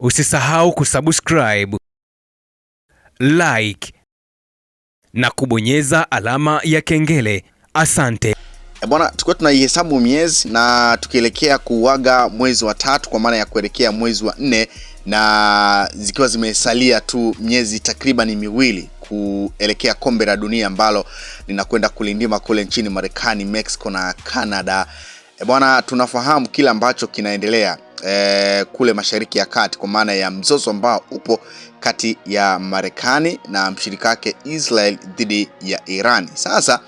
Usisahau kusubscribe, like na kubonyeza alama ya kengele. Asante. Bwana, tulikuwa tunaihesabu miezi na tukielekea kuaga mwezi wa 3 kwa maana ya kuelekea mwezi wa 4, na zikiwa zimesalia tu miezi takriban miwili kuelekea kombe la dunia ambalo linakwenda kulindima kule nchini Marekani, Mexico na Canada. Bwana, tunafahamu kila ambacho kinaendelea kule Mashariki ya Kati kwa maana ya mzozo ambao upo kati ya Marekani na mshirika wake Israel dhidi ya Iran. Sasa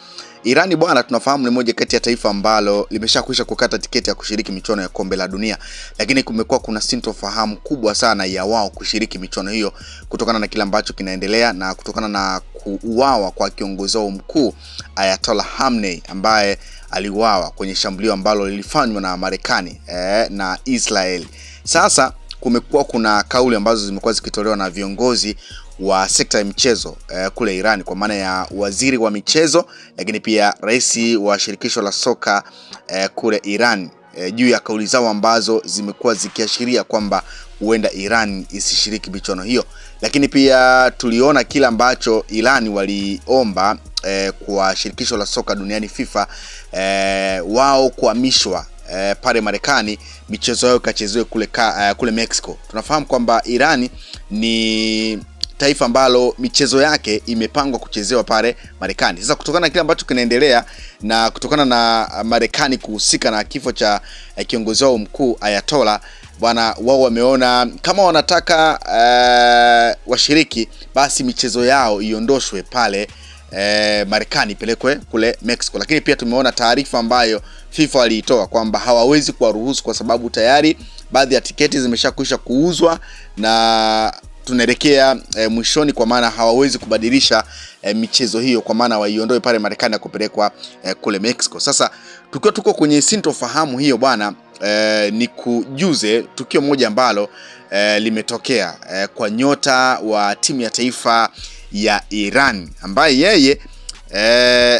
Irani bwana, tunafahamu ni moja kati ya taifa ambalo limeshakwisha kukata tiketi ya kushiriki michuano ya kombe la dunia, lakini kumekuwa kuna sintofahamu kubwa sana ya wao kushiriki michuano hiyo kutokana na kile ambacho kinaendelea na kutokana na kuuawa kwa kiongozi wao mkuu Ayatollah Khamenei ambaye aliuawa kwenye shambulio ambalo lilifanywa na Marekani na Israel. Sasa kumekuwa kuna kauli ambazo zimekuwa zikitolewa na viongozi wa sekta ya michezo kule Iran kwa maana ya waziri wa michezo, lakini pia rais wa shirikisho la soka kule Iran juu ya kauli zao ambazo zimekuwa zikiashiria kwamba huenda Iran isishiriki michuano hiyo. Lakini pia tuliona kila ambacho Iran waliomba kwa shirikisho la soka duniani FIFA wao kuhamishwa pale Marekani, michezo yao kachezewe kule Mexico. Tunafahamu kwamba Iran ni taifa ambalo michezo yake imepangwa kuchezewa pale Marekani. Sasa kutokana na kile ambacho kinaendelea na kutokana na Marekani kuhusika na kifo cha kiongozi wao mkuu Ayatollah, bwana, wao wameona kama wanataka washiriki basi michezo yao iondoshwe pale Marekani pelekwe kule Mexico. Lakini pia tumeona taarifa ambayo FIFA waliitoa kwamba hawawezi kuwaruhusu kwa sababu tayari baadhi ya tiketi zimeshakwisha kuuzwa na tunaelekea mwishoni, kwa maana hawawezi kubadilisha michezo hiyo kwa maana waiondoe pale Marekani na kupelekwa kule Mexico. Sasa tukiwa tuko kwenye sintofahamu hiyo bwana, ni kujuze tukio moja ambalo limetokea kwa nyota wa timu ya taifa ya Iran ambaye yeye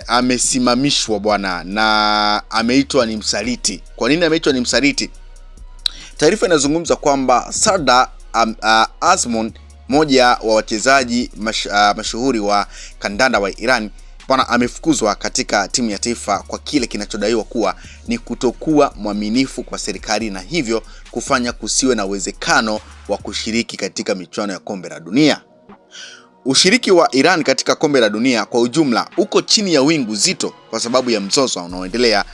amesimamishwa bwana na ameitwa ni msaliti. Kwa nini ameitwa ni msaliti? Taarifa inazungumza kwamba Sardar Azmoun, moja wa wachezaji mashuhuri wa kandanda wa Iran bwana, amefukuzwa katika timu ya taifa kwa kile kinachodaiwa kuwa ni kutokuwa mwaminifu kwa serikali na hivyo kufanya kusiwe na uwezekano wa kushiriki katika michuano ya kombe la dunia. Ushiriki wa Iran katika kombe la dunia kwa ujumla uko chini ya wingu zito kwa sababu ya mzozo unaoendelea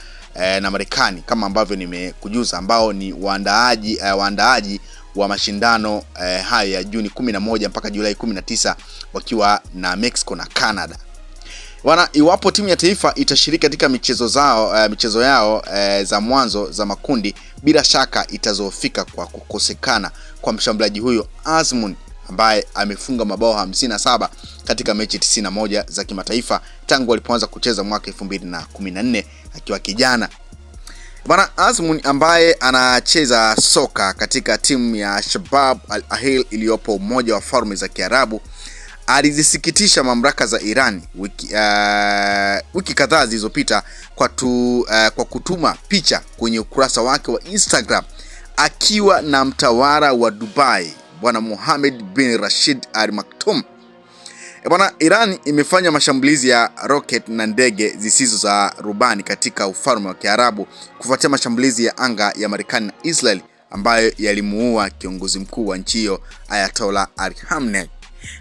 na Marekani kama ambavyo nimekujuza, ambao ni waandaaji wa mashindano haya ya Juni 11 mpaka Julai 19 wakiwa na Mexico na Canada. Wana, iwapo timu ya taifa itashiriki katika michezo yao za mwanzo za makundi, bila shaka itazofika kwa kukosekana kwa mshambuliaji huyo Azmoun ambaye amefunga mabao 57 katika mechi 91 za kimataifa tangu alipoanza kucheza mwaka 2014 akiwa kijana. Bwana, Azmoun ambaye anacheza soka katika timu ya Shabab Al Ahly iliyopo Umoja wa Falme za Kiarabu alizisikitisha mamlaka za Iran wiki kadhaa zilizopita kwa kutuma picha kwenye ukurasa wake wa Instagram akiwa na mtawala wa Dubai bwana Mohammed bin Rashid Al Maktoum. Bwana, Iran imefanya mashambulizi ya rocket na ndege zisizo za rubani katika ufalme wa Kiarabu kufuatia mashambulizi ya anga ya Marekani na Israel ambayo yalimuua kiongozi mkuu wa nchi hiyo Ayatollah Ali Khamenei.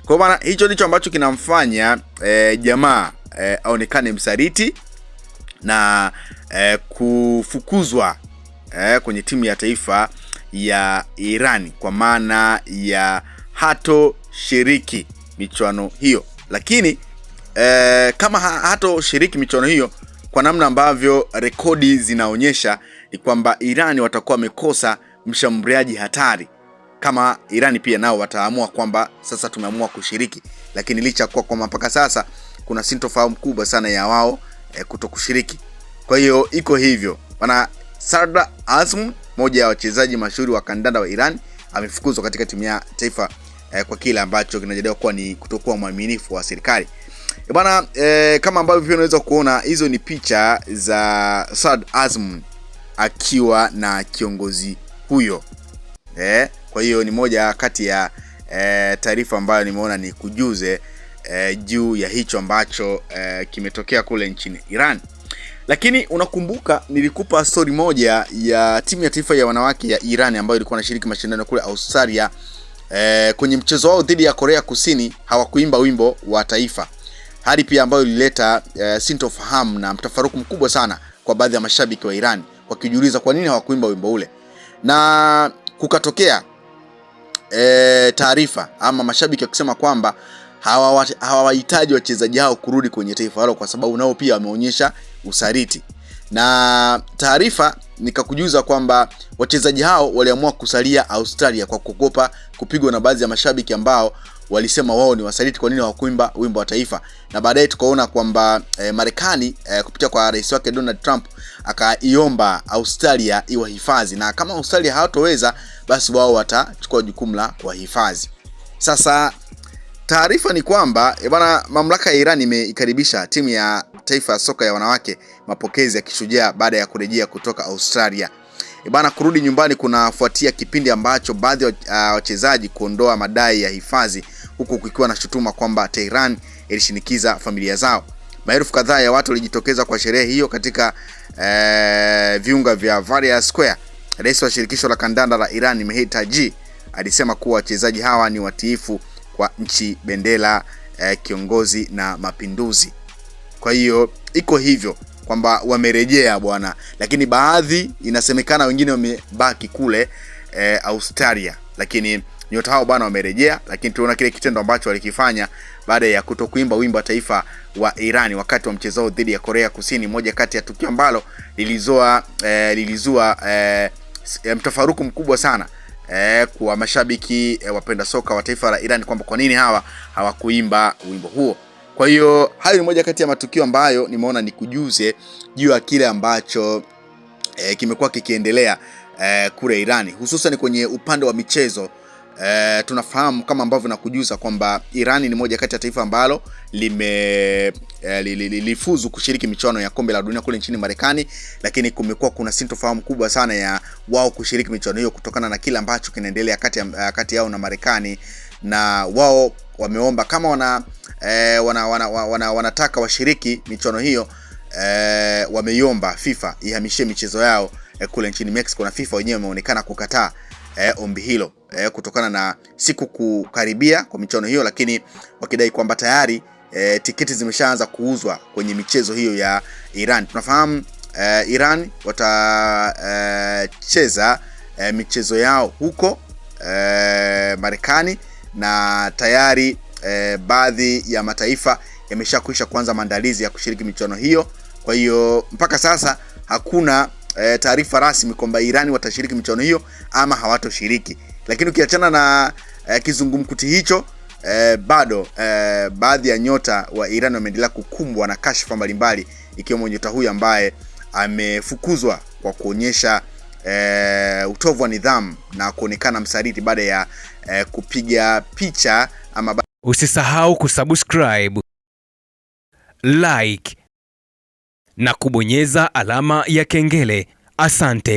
Kwa bwana, hicho ndicho ambacho kinamfanya jamaa aonekane msaliti na kufukuzwa kwenye timu ya taifa ya Iran kwa maana ya hato shiriki michuano hiyo. Lakini kama hato shiriki michuano hiyo, kwa namna ambavyo rekodi zinaonyesha ni kwamba Iran watakuwa wamekosa mshambuliaji hatari. Kama Iran pia nao wataamua kwamba sasa tumeamua kushiriki, lakini licha kwa mpaka sasa kuna sintofahamu kubwa sana ya wao kutokushiriki. Kwa hiyo iko hivyo bana. Sardar Azmoun, moja ya wachezaji mashuhuri wa kandanda wa Iran, amefukuzwa katika timu ya taifa kwa kile ambacho kinajadiliwa kuwa ni kutokuwa mwaminifu wa serikali. Bwana, kama ambavyo pia unaweza kuona hizo ni picha za Sardar Azmoun akiwa na kiongozi huyo. Kwa hiyo ni moja kati ya taarifa ambayo nimeona ni kujuze juu ya hicho ambacho kimetokea kule nchini Iran. Lakini unakumbuka nilikupa story moja ya timu ya taifa ya wanawake ya Iran ambayo ilikuwa inashiriki mashindano kule Australia. Kwenye mchezo wao dhidi ya Korea Kusini hawakuimba wimbo wa taifa, hali pia ambayo ilileta sintofahamu na mtafaruku mkubwa sana kwa baadhi ya mashabiki wa Iran wakijiuliza kwa nini hawakuimba wimbo ule, na kukatokea taarifa ama mashabiki wakisema kwamba hawahitaji wachezaji hao kurudi kwenye taifa hilo kwa sababu nao pia wameonyesha usaliti. Na taarifa nikakujuza kwamba wachezaji hao waliamua kusalia Australia kwa kukopa kupigwa na baadhi ya mashabiki ambao walisema wao ni wasaliti, kwa nini hawakuimba wimbo wa taifa. Na baadaye tukaona kwamba Marekani kupitia kwa rais wake Donald Trump akaiomba Australia iwahifadhi, na kama Australia hawatoweza basi wao watachukua jukumu la kuwahifadhi. Sasa taarifa ni kwamba bwana, mamlaka ya Iran imeikaribisha timu ya taifa ya soka ya wanawake mapokezi ya kishujaa baada ya kurejea kutoka Australia. Bwana, kurudi nyumbani kunafuatia kipindi ambacho baadhi ya wachezaji kuondoa madai ya hifadhi, huku kukiwa na shutuma kwamba Tehran ilishinikiza familia zao. Maelfu kadhaa ya watu walijitokeza kwa sherehe hiyo katika viunga vya Varia Square. Rais wa shirikisho la kandanda la Iran Mehdi Taji alisema kuwa wachezaji hawa ni watiifu kwa nchi, bendera, kiongozi na mapinduzi. Kwa hiyo iko hivyo kwamba wamerejea bwana, lakini baadhi inasemekana wengine wamebaki kule Australia, lakini nyota hao bwana wamerejea. Lakini tunaona kile kitendo ambacho walikifanya baada ya kutokuimba wimbo wa taifa wa Iran wakati wa mchezo dhidi ya Korea Kusini, moja kati ya tukio ambalo lilizua mtafaruku mkubwa sana kwa mashabiki wapenda soka wa taifa la Iran kwamba kwa nini hawa hawakuimba wimbo huo. Kwa hiyo hayo ni moja kati ya matukio ambayo nimeona nikujuze juu ya kile ambacho kimekuwa kikiendelea kule Iran, hususan kwenye upande wa michezo. Tunafahamu kama ambavyo nakujuza kwamba Iran ni moja kati ya taifa ambalo lilifuzu kushiriki michuano ya kombe la dunia kule nchini Marekani, lakini kumekuwa kuna sintofahamu kubwa sana ya wao kushiriki michuano hiyo kutokana na kile ambacho kinaendelea kati yao na Marekani. Na wao wameomba kama wanataka washiriki michuano hiyo, wameiomba FIFA ihamishie michezo yao kule nchini Mexico, na FIFA wenyewe wameonekana kukataa ombi hilo kutokana na siku kukaribia kwa michuano hiyo, lakini wakidai kwamba tayari tiketi zimeshaanza kuuzwa kwenye michezo hiyo ya Iran. Tunafahamu Iran watacheza michezo yao huko Marekani, na tayari baadhi ya mataifa yameshakwisha kuanza maandalizi ya kushiriki michuano hiyo. Kwa hiyo mpaka sasa hakuna taarifa rasmi kwamba Iran watashiriki michuano hiyo ama hawatoshiriki. Lakini ukiachana na kizungumkuti hicho, bado baadhi ya nyota wa Iran wameendelea kukumbwa na kashfa mbalimbali, ikiwemo nyota huyu ambaye amefukuzwa kwa kuonyesha utovu wa nidhamu na kuonekana msaliti baada ya kupiga picha ama. Usisahau kusubscribe, like na kubonyeza alama ya kengele. Asante.